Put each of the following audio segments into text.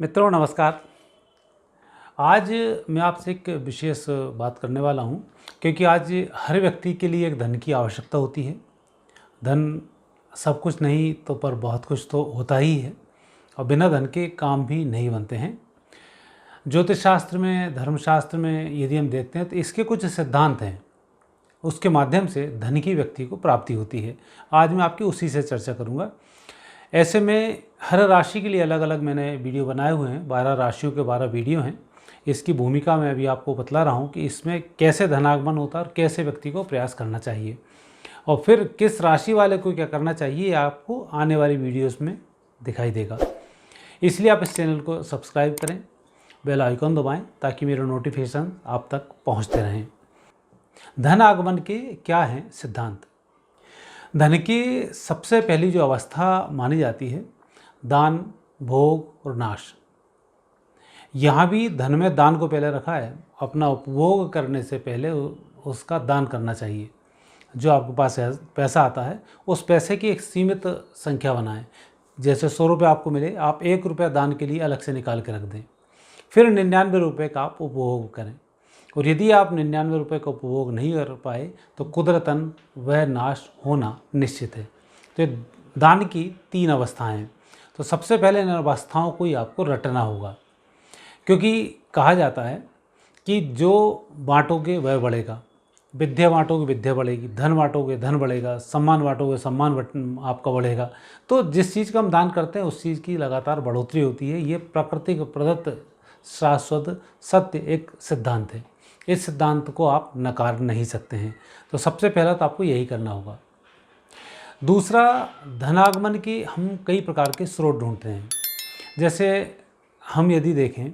मित्रों नमस्कार। आज मैं आपसे एक विशेष बात करने वाला हूं, क्योंकि आज हर व्यक्ति के लिए एक धन की आवश्यकता होती है। धन सब कुछ नहीं तो पर बहुत कुछ तो होता ही है, और बिना धन के काम भी नहीं बनते हैं। ज्योतिष शास्त्र में, धर्मशास्त्र में यदि हम देखते हैं तो इसके कुछ सिद्धांत हैं, उसके माध्यम से धन की व्यक्ति को प्राप्ति होती है। आज मैं आपकी उसी से चर्चा करूँगा। ऐसे में हर राशि के लिए अलग अलग मैंने वीडियो बनाए हुए हैं, 12 राशियों के 12 वीडियो हैं। इसकी भूमिका मैं अभी आपको बतला रहा हूँ कि इसमें कैसे धनागमन होता है और कैसे व्यक्ति को प्रयास करना चाहिए, और फिर किस राशि वाले को क्या करना चाहिए आपको आने वाली वीडियोस में दिखाई देगा। इसलिए आप इस चैनल को सब्सक्राइब करें, बेल आइकन दबाएं ताकि मेरे नोटिफिकेशन आप तक पहुँचते रहें। धन आगमन के क्या हैं सिद्धांत। धन की सबसे पहली जो अवस्था मानी जाती है, दान, भोग और नाश। यहाँ भी धन में दान को पहले रखा है। अपना उपभोग करने से पहले उसका दान करना चाहिए। जो आपके पास पैसा आता है उस पैसे की एक सीमित संख्या बनाएं। जैसे 100 रुपये आपको मिले, आप 1 रुपया दान के लिए अलग से निकाल के रख दें। फिर 99 रुपये का आप उपभोग करें, और यदि आप 99 रुपये का उपभोग नहीं कर पाए तो कुदरतन वह नाश होना निश्चित है। तो दान की 3 अवस्थाएं हैं। तो सबसे पहले इन अवस्थाओं को ही आपको रटना होगा, क्योंकि कहा जाता है कि जो बांटोगे वह बढ़ेगा। विद्या बांटोगे विद्या बढ़ेगी, धन बांटोगे धन बढ़ेगा, सम्मान बांटोगे सम्मान आपका बढ़ेगा। तो जिस चीज़ का हम दान करते हैं उस चीज़ की लगातार बढ़ोतरी होती है। ये प्रकृति को प्रदत्त शाश्वत सत्य एक सिद्धांत है। इस सिद्धांत को आप नकार नहीं सकते हैं। तो सबसे पहला तो आपको यही करना होगा। दूसरा, धनागमन के हम कई प्रकार के स्रोत ढूंढते हैं। जैसे हम यदि देखें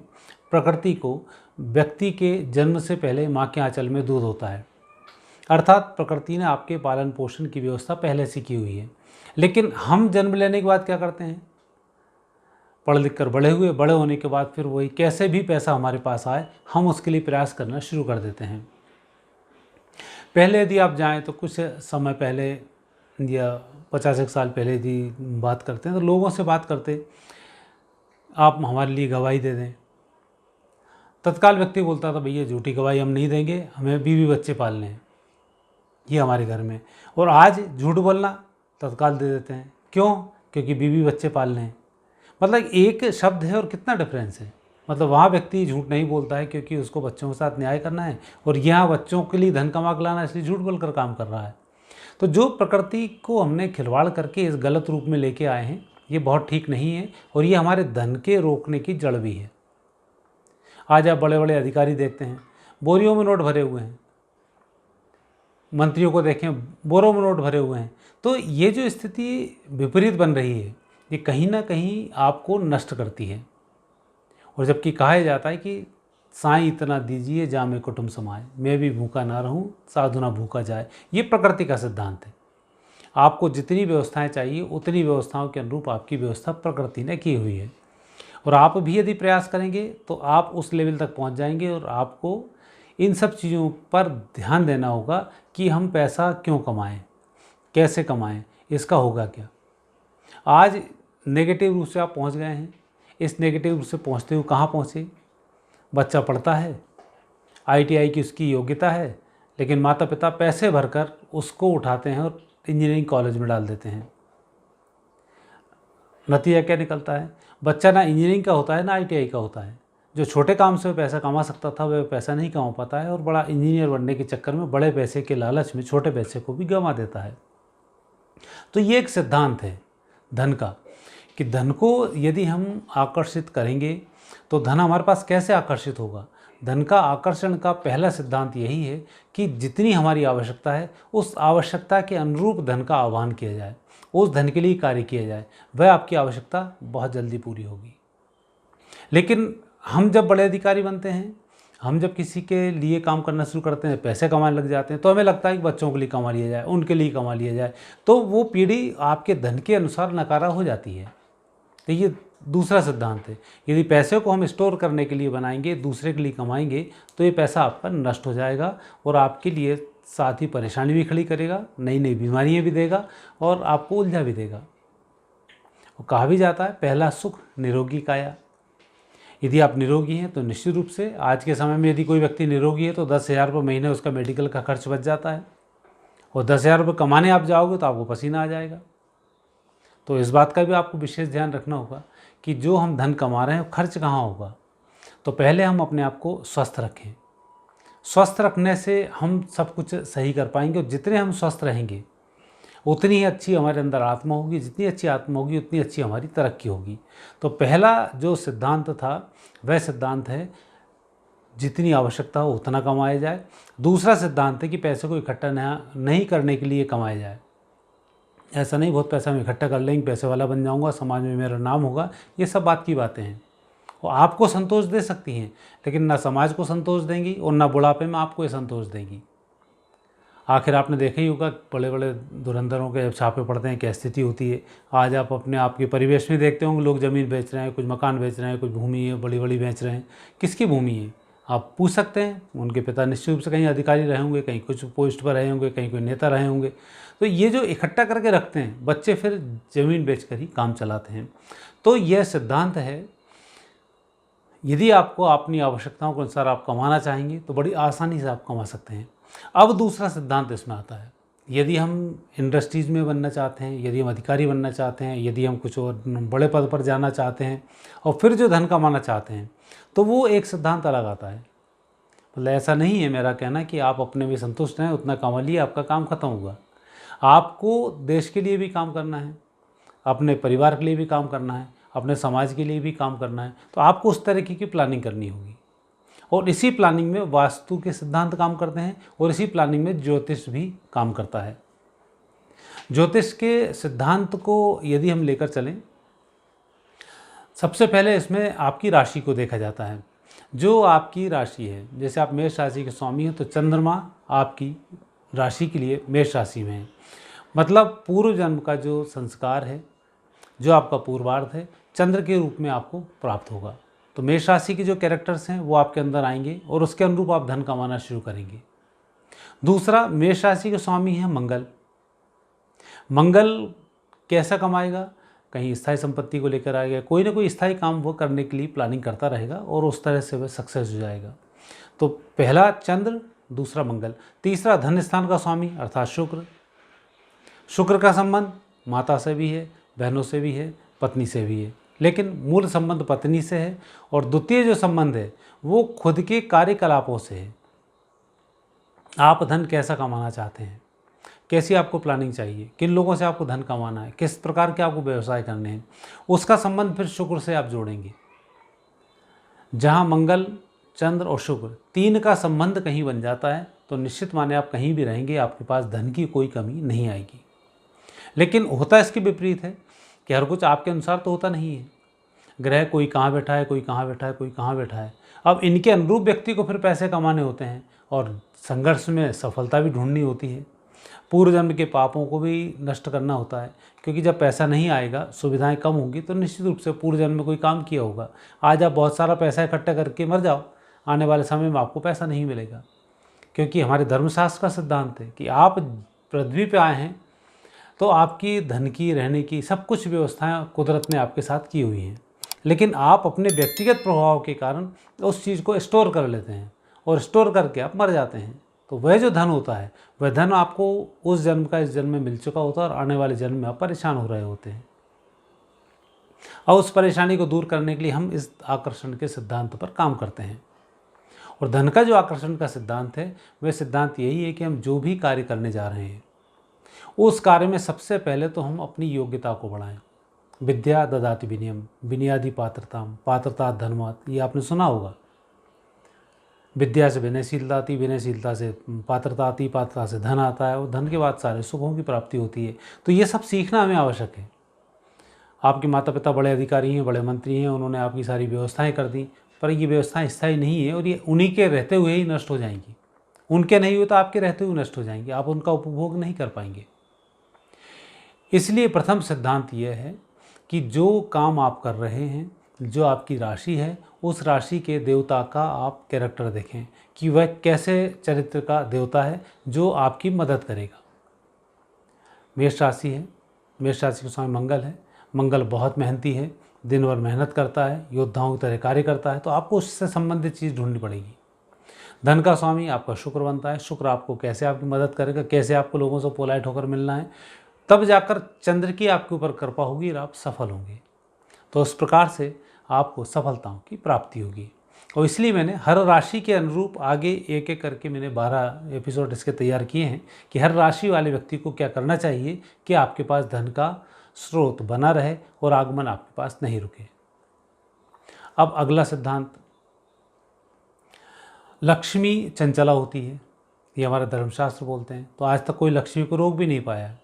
प्रकृति को, व्यक्ति के जन्म से पहले माँ के आंचल में दूध होता है, अर्थात प्रकृति ने आपके पालन पोषण की व्यवस्था पहले से की हुई है। लेकिन हम जन्म लेने के बाद क्या करते हैं, पढ़ लिख कर बड़े हुए, बड़े होने के बाद फिर वही कैसे भी पैसा हमारे पास आए हम उसके लिए प्रयास करना शुरू कर देते हैं। पहले यदि आप जाएं तो कुछ समय पहले या 50 एक साल पहले यदि बात करते हैं तो लोगों से बात करते, आप हमारे लिए गवाही दे दें। तत्काल व्यक्ति बोलता था भैया झूठी गवाही हम नहीं देंगे, हमें बीवी बच्चे पालने हैं, ये हमारे घर में। और आज झूठ बोलना तत्काल दे देते हैं। क्यों? क्योंकि बीवी बच्चे पालने हैं। मतलब एक शब्द है और कितना डिफरेंस है। मतलब वहाँ व्यक्ति झूठ नहीं बोलता है क्योंकि उसको बच्चों के साथ न्याय करना है, और यहाँ बच्चों के लिए धन कमा के लाना, इसलिए झूठ बोलकर काम कर रहा है। तो जो प्रकृति को हमने खिलवाड़ करके इस गलत रूप में लेके आए हैं, ये बहुत ठीक नहीं है, और ये हमारे धन के रोकने की जड़ भी है। आज आप बड़े बड़े अधिकारी देखते हैं, बोरियों में नोट भरे हुए हैं। मंत्रियों को देखें, बोरों में नोट भरे हुए हैं। तो ये जो स्थिति विपरीत बन रही है, ये कहीं ना कहीं आपको नष्ट करती है। और जबकि कहा जाता है कि साईं इतना दीजिए जामे कुटुंब समाए, मैं भी भूखा ना रहूं साधु ना भूखा जाए। ये प्रकृति का सिद्धांत है। आपको जितनी व्यवस्थाएं चाहिए उतनी व्यवस्थाओं के अनुरूप आपकी व्यवस्था प्रकृति ने की हुई है, और आप भी यदि प्रयास करेंगे तो आप उस लेवल तक पहुंच जाएंगे। और आपको इन सब चीज़ों पर ध्यान देना होगा कि हम पैसा क्यों कमाएं, कैसे कमाएं, इसका होगा क्या। आज नेगेटिव रूप से आप पहुंच गए हैं। इस नेगेटिव रूप से पहुंचते हुए कहाँ पहुँचे? बच्चा पढ़ता है, ITI की उसकी योग्यता है, लेकिन माता पिता पैसे भरकर उसको उठाते हैं और इंजीनियरिंग कॉलेज में डाल देते हैं। नतीजा क्या निकलता है? बच्चा ना इंजीनियरिंग का होता है ना ITI का होता है। जो छोटे काम से पैसा कमा सकता था वह पैसा नहीं कमा पाता है, और बड़ा इंजीनियर बनने के चक्कर में बड़े पैसे के लालच में छोटे पैसे को भी गंवा देता है। तो ये एक सिद्धांत है धन का, कि धन को यदि हम आकर्षित करेंगे तो धन हमारे पास कैसे आकर्षित होगा। धन का आकर्षण का पहला सिद्धांत यही है कि जितनी हमारी आवश्यकता है उस आवश्यकता के अनुरूप धन का आह्वान किया जाए, उस धन के लिए कार्य किया जाए, वह आपकी आवश्यकता बहुत जल्दी पूरी होगी। लेकिन हम जब बड़े अधिकारी बनते हैं, हम जब किसी के लिए काम करना शुरू करते हैं, पैसे कमाने लग जाते हैं, तो हमें लगता है कि बच्चों के लिए कमा लिया जाए, उनके लिए कमा लिया जाए, तो वो पीढ़ी आपके धन के अनुसार नकारा हो जाती है। तो ये दूसरा सिद्धांत है। यदि पैसे को हम स्टोर करने के लिए बनाएंगे, दूसरे के लिए कमाएंगे, तो ये पैसा आपका नष्ट हो जाएगा और आपके लिए साथ ही परेशानी भी खड़ी करेगा, नई नई बीमारियां भी देगा और आपको उलझा भी देगा। और कहा भी जाता है पहला सुख निरोगी काया। यदि आप निरोगी हैं तो निश्चित रूप से आज के समय में यदि कोई व्यक्ति निरोगी है तो 10,000 रुपये महीने उसका मेडिकल का खर्च बच जाता है, और 10,000 रुपये कमाने आप जाओगे तो आपको पसीना आ जाएगा। तो इस बात का भी आपको विशेष ध्यान रखना होगा कि जो हम धन कमा रहे हैं खर्च कहाँ होगा। तो पहले हम अपने आप को स्वस्थ रखें। स्वस्थ रखने से हम सब कुछ सही कर पाएंगे, और जितने हम स्वस्थ रहेंगे उतनी ही अच्छी हमारे अंदर आत्मा होगी, जितनी अच्छी आत्मा होगी उतनी अच्छी हमारी तरक्की होगी। तो पहला जो सिद्धांत था वह सिद्धांत है जितनी आवश्यकता हो उतना कमाया जाए। दूसरा सिद्धांत है कि पैसे को इकट्ठा नहीं करने के लिए कमाया जाए। ऐसा नहीं बहुत पैसा हम इकट्ठा कर लेंगे, पैसे वाला बन जाऊंगा, समाज में मेरा नाम होगा, ये सब बात की बातें हैं। और आपको संतोष दे सकती हैं, लेकिन ना समाज को संतोष देंगी और ना बुढ़ापे में आपको ये संतोष देंगी। आखिर आपने देखा ही होगा बड़े बड़े धुरंधरों के जब छापे पड़ते हैं क्या स्थिति होती है। आज आप अपने आपके परिवेश में देखते होंगे, लोग ज़मीन बेच रहे हैं, कुछ मकान बेच रहे हैं, कुछ भूमि है बड़ी बड़ी बेच रहे हैं। किसकी भूमि है आप पूछ सकते हैं। उनके पिता निश्चित रूप से कहीं अधिकारी रहे होंगे, कहीं कुछ पोस्ट पर रहे होंगे, कहीं कोई नेता रहे होंगे। तो ये जो इकट्ठा करके रखते हैं बच्चे, फिर ज़मीन बेच कर ही काम चलाते हैं। तो यह सिद्धांत है, यदि आपको अपनी आवश्यकताओं के अनुसार आप कमाना चाहेंगे तो बड़ी आसानी से आप कमा सकते हैं। अब दूसरा सिद्धांत इसमें आता है, यदि हम इंडस्ट्रीज़ में बनना चाहते हैं, यदि हम अधिकारी बनना चाहते हैं, यदि हम कुछ और बड़े पद पर जाना चाहते हैं और फिर जो धन कमाना चाहते हैं, तो वो एक सिद्धांत अलग आता है। मतलब ऐसा नहीं है मेरा कहना कि आप अपने में संतुष्ट हैं, उतना कमा लिए आपका काम खत्म होगा। आपको देश के लिए भी काम करना है, अपने परिवार के लिए भी काम करना है, अपने समाज के लिए भी काम करना है। तो आपको उस तरीके की प्लानिंग करनी होगी, और इसी प्लानिंग में वास्तु के सिद्धांत काम करते हैं, और इसी प्लानिंग में ज्योतिष भी काम करता है। ज्योतिष के सिद्धांत को यदि हम लेकर चलें, सबसे पहले इसमें आपकी राशि को देखा जाता है। जो आपकी राशि है, जैसे आप मेष राशि के स्वामी हैं तो चंद्रमा आपकी राशि के लिए मेष राशि में है। मतलब पूर्व जन्म का जो संस्कार है, जो आपका पूर्वार्ध है, चंद्र के रूप में आपको प्राप्त होगा। तो मेष राशि के जो कैरेक्टर्स हैं वो आपके अंदर आएंगे और उसके अनुरूप आप धन कमाना शुरू करेंगे। दूसरा, मेष राशि के स्वामी हैं मंगल। मंगल कैसा कमाएगा? कहीं स्थायी संपत्ति को लेकर आएगा, कोई ना कोई स्थायी काम वो करने के लिए प्लानिंग करता रहेगा और उस तरह से वह सक्सेस हो जाएगा। तो पहला चंद्र, दूसरा मंगल। तीसरा, धन स्थान का स्वामी अर्थात शुक्र। शुक्र का संबंध माता से भी है, बहनों से भी है, पत्नी से भी है, लेकिन मूल संबंध पत्नी से है। और द्वितीय जो संबंध है वो खुद के कार्यकलापों से है। आप धन कैसा कमाना चाहते हैं, कैसी आपको प्लानिंग चाहिए, किन लोगों से आपको धन कमाना है, किस प्रकार के आपको व्यवसाय करने हैं, उसका संबंध फिर शुक्र से आप जोड़ेंगे। जहाँ मंगल, चंद्र और शुक्र तीन का संबंध कहीं बन जाता है तो निश्चित माने आप कहीं भी रहेंगे, आपके पास धन की कोई कमी नहीं आएगी। लेकिन होता इसके विपरीत है कि हर कुछ आपके अनुसार तो होता नहीं है। ग्रह कोई कहाँ बैठा है, कोई कहाँ बैठा है, कोई कहाँ बैठा है। अब इनके अनुरूप व्यक्ति को फिर पैसे कमाने होते हैं और संघर्ष में सफलता भी ढूंढनी होती है। पूर्व जन्म के पापों को भी नष्ट करना होता है, क्योंकि जब पैसा नहीं आएगा, सुविधाएं कम होंगी, तो निश्चित रूप से पूर्व जन्म में कोई काम किया होगा। आज आप बहुत सारा पैसा इकट्ठा करके मर जाओ, आने वाले समय में आपको पैसा नहीं मिलेगा। क्योंकि हमारे धर्मशास्त्र का सिद्धांत है कि आप पृथ्वी पे आए हैं तो आपकी धन की, रहने की सब कुछ व्यवस्थाएं कुदरत ने आपके साथ की हुई हैं, लेकिन आप अपने व्यक्तिगत प्रभाव के कारण उस चीज़ को स्टोर कर लेते हैं और स्टोर करके आप मर जाते हैं। तो वह जो धन होता है वह धन आपको उस जन्म का इस जन्म में मिल चुका होता है और आने वाले जन्म में आप परेशान हो रहे होते हैं। और उस परेशानी को दूर करने के लिए हम इस आकर्षण के सिद्धांत पर काम करते हैं। और धन का जो आकर्षण का सिद्धांत है वह सिद्धांत यही है कि हम जो भी कार्य करने जा रहे हैं उस कार्य में सबसे पहले तो हम अपनी योग्यता को बढ़ाएं। विद्या ददाति विनयम, विनयादि पात्रताम, पात्रता धर्मात्, ये आपने सुना होगा। विद्या से विनयशीलता आती, विनयशीलता से पात्रता आती, पात्रता से धन आता है और धन के बाद सारे सुखों की प्राप्ति होती है। तो ये सब सीखना हमें आवश्यक है। आपके माता पिता बड़े अधिकारी हैं, बड़े मंत्री हैं, उन्होंने आपकी सारी व्यवस्थाएं कर दी, पर ये व्यवस्थाएं स्थायी नहीं है और ये उन्हीं के रहते हुए ही नष्ट हो जाएंगी। उनके नहीं हुए तो आपके रहते हुए नष्ट हो जाएंगे, आप उनका उपभोग नहीं कर पाएंगे। इसलिए प्रथम सिद्धांत यह है कि जो काम आप कर रहे हैं, जो आपकी राशि है, उस राशि के देवता का आप कैरेक्टर देखें कि वह कैसे चरित्र का देवता है जो आपकी मदद करेगा। मेष राशि है, मेष राशि के स्वामी मंगल है। मंगल बहुत मेहनती है, दिन भर मेहनत करता है, योद्धाओं की तरह कार्य करता है, तो आपको उससे संबंधित चीज़ ढूंढनी पड़ेगी। धन का स्वामी आपका शुक्र बनता है। शुक्र आपको कैसे आपकी मदद करेगा, कैसे आपको लोगों से पोलाइट होकर मिलना है, तब जाकर चंद्र की आपके ऊपर कृपा होगी और आप सफल होंगे। तो उस प्रकार से आपको सफलताओं की प्राप्ति होगी। और इसलिए मैंने हर राशि के अनुरूप आगे एक एक करके मैंने 12 एपिसोड इसके तैयार किए हैं कि हर राशि वाले व्यक्ति को क्या करना चाहिए कि आपके पास धन का स्रोत बना रहे और आगमन आपके पास नहीं रुके। अब अगला सिद्धांत, लक्ष्मी चंचला होती है, ये हमारे धर्मशास्त्र बोलते हैं। तो आज तक कोई लक्ष्मी को रोक भी नहीं पाया है।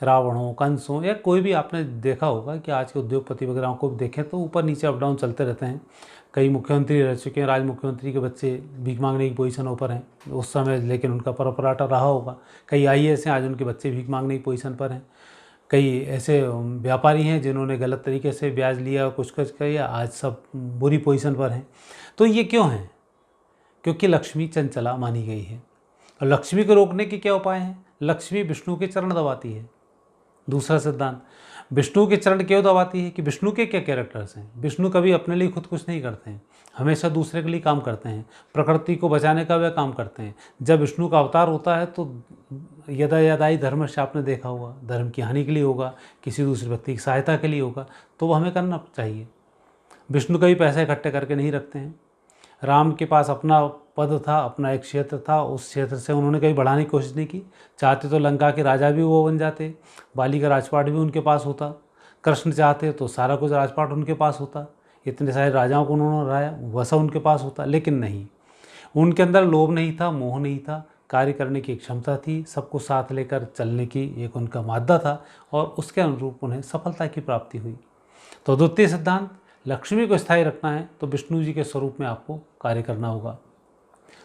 रावण हो, कंस हो, या कोई भी आपने देखा होगा कि आज के उद्योगपति वगैरह को भी देखें तो ऊपर नीचे अप डाउन चलते रहते हैं। कई मुख्यमंत्री रह चुके हैं, राज मुख्यमंत्री के बच्चे भीख मांगने की पोजीशन पर हैं उस समय, लेकिन उनका परपराटा रहा होगा। कई IAS हैं, आज उनके बच्चे भीख मांगने की पोजीशन पर हैं। कई ऐसे व्यापारी हैं जिन्होंने गलत तरीके से ब्याज लिया और कुछ किया, आज सब बुरी पोजीशन पर हैं। तो ये क्यों है? क्योंकि लक्ष्मी चंचला मानी गई है। और लक्ष्मी को रोकने के क्या उपाय हैं? लक्ष्मी विष्णु के चरण दबाती है। दूसरा सिद्धांत, विष्णु के चरण क्यों दबाती है कि विष्णु के क्या कैरेक्टर्स हैं। विष्णु कभी अपने लिए खुद कुछ नहीं करते हैं, हमेशा दूसरे के लिए काम करते हैं। प्रकृति को बचाने का वह काम करते हैं। जब विष्णु का अवतार होता है तो यदा यदाई धर्मश्च आपने देखा होगा, धर्म की हानि के लिए होगा, किसी दूसरे व्यक्ति की सहायता के लिए होगा, तो वह हमें करना चाहिए। विष्णु कभी पैसे इकट्ठे करके नहीं रखते हैं। राम के पास अपना पद था, अपना एक क्षेत्र था, उस क्षेत्र से उन्होंने कभी बढ़ाने की कोशिश नहीं की। चाहते तो लंका के राजा भी वो बन जाते, बाली का राजपाट भी उनके पास होता। कृष्ण चाहते तो सारा कुछ राजपाट उनके पास होता, इतने सारे राजाओं को उन्होंने हराया, वैसा उनके पास होता। लेकिन नहीं, उनके अंदर लोभ नहीं था, मोह नहीं था, कार्य करने की क्षमता थी, सबको साथ लेकर चलने की एक उनका मादा था, और उसके अनुरूप उन्हें सफलता की प्राप्ति हुई। तो द्वितीय सिद्धांत, लक्ष्मी को स्थायी रखना है तो विष्णु जी के स्वरूप में आपको कार्य करना होगा।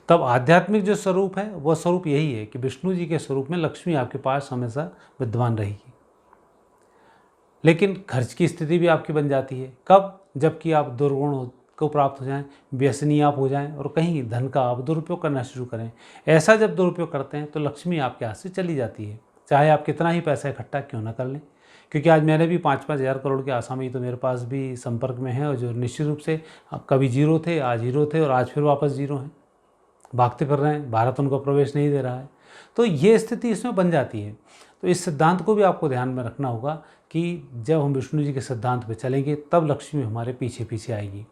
तब आध्यात्मिक जो स्वरूप है वह स्वरूप यही है कि विष्णु जी के स्वरूप में लक्ष्मी आपके पास हमेशा विद्यमान रहेगी। लेकिन खर्च की स्थिति भी आपकी बन जाती है। कब? जबकि आप दुर्गुण को प्राप्त हो जाएं, व्यसनी आप हो जाएं और कहीं धन का आप दुरुपयोग करना शुरू करें। ऐसा जब दुरुपयोग करते हैं तो लक्ष्मी आपके हाथ से चली जाती है, चाहे आप कितना ही पैसा इकट्ठा क्यों ना कर लें। क्योंकि आज मैंने भी 5-5 हज़ार करोड़ के आसामी तो मेरे पास भी संपर्क में है, और जो निश्चित रूप से कभी जीरो थे, आज हीरो थे, और आज फिर वापस जीरो हैं, भागते फिर रहे हैं, भारत उनको प्रवेश नहीं दे रहा है। तो ये स्थिति इसमें बन जाती है। तो इस सिद्धांत को भी आपको ध्यान में रखना होगा कि जब हम विष्णु जी के सिद्धांत पे चलेंगे तब लक्ष्मी हमारे पीछे पीछे आएगी।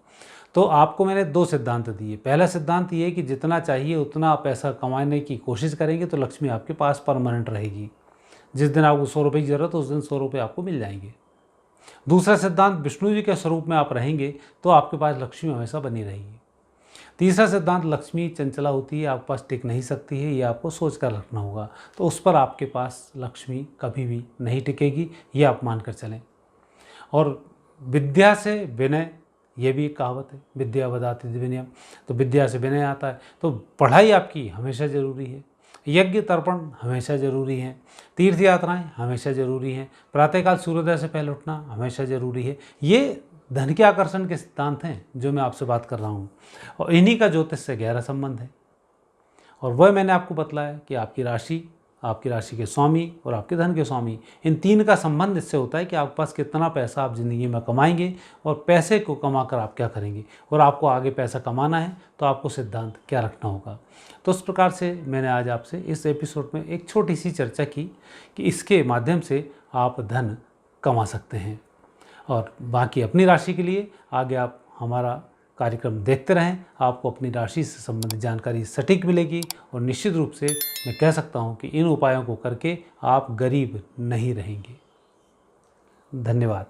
तो आपको मैंने 2 सिद्धांत दिए। पहला सिद्धांत ये कि जितना चाहिए उतना पैसा कमाने की कोशिश करेंगे तो लक्ष्मी आपके पास परमानेंट रहेगी। जिस दिन आपको 100 रुपये की ज़रूरत हो उस दिन 100 रुपये आपको मिल जाएंगे। दूसरा सिद्धांत, विष्णु जी के स्वरूप में आप रहेंगे तो आपके पास लक्ष्मी हमेशा बनी रहेगी। तीसरा सिद्धांत, लक्ष्मी चंचला होती है, आपके पास टिक नहीं सकती है, ये आपको सोच कर रखना होगा। तो उस पर आपके पास लक्ष्मी कभी भी नहीं टिकेगी, ये आप मान कर चलें। और विद्या से विनय, ये भी एक कहावत है, विद्या बदाति विनयम। तो विद्या से विनय आता है। तो पढ़ाई आपकी हमेशा ज़रूरी है, यज्ञ तर्पण हमेशा ज़रूरी है, तीर्थ यात्राएँ हमेशा ज़रूरी हैं, प्रातःकाल सूर्योदय से पहले उठना हमेशा ज़रूरी है। ये धन के आकर्षण के सिद्धांत हैं जो मैं आपसे बात कर रहा हूँ, और इन्हीं का ज्योतिष से गहरा संबंध है। और वह मैंने आपको बतलाया कि आपकी राशि के स्वामी और आपके धन के स्वामी, इन 3 का संबंध इससे होता है कि आपके पास कितना पैसा आप ज़िंदगी में कमाएंगे, और पैसे को कमाकर आप क्या करेंगे, और आपको आगे पैसा कमाना है तो आपको सिद्धांत क्या रखना होगा। तो इस प्रकार से मैंने आज आपसे इस एपिसोड में एक छोटी सी चर्चा की कि इसके माध्यम से आप धन कमा सकते हैं। और बाकी अपनी राशि के लिए आगे आप हमारा कार्यक्रम देखते रहें, आपको अपनी राशि से संबंधित जानकारी सटीक मिलेगी। और निश्चित रूप से मैं कह सकता हूं कि इन उपायों को करके आप गरीब नहीं रहेंगे। धन्यवाद।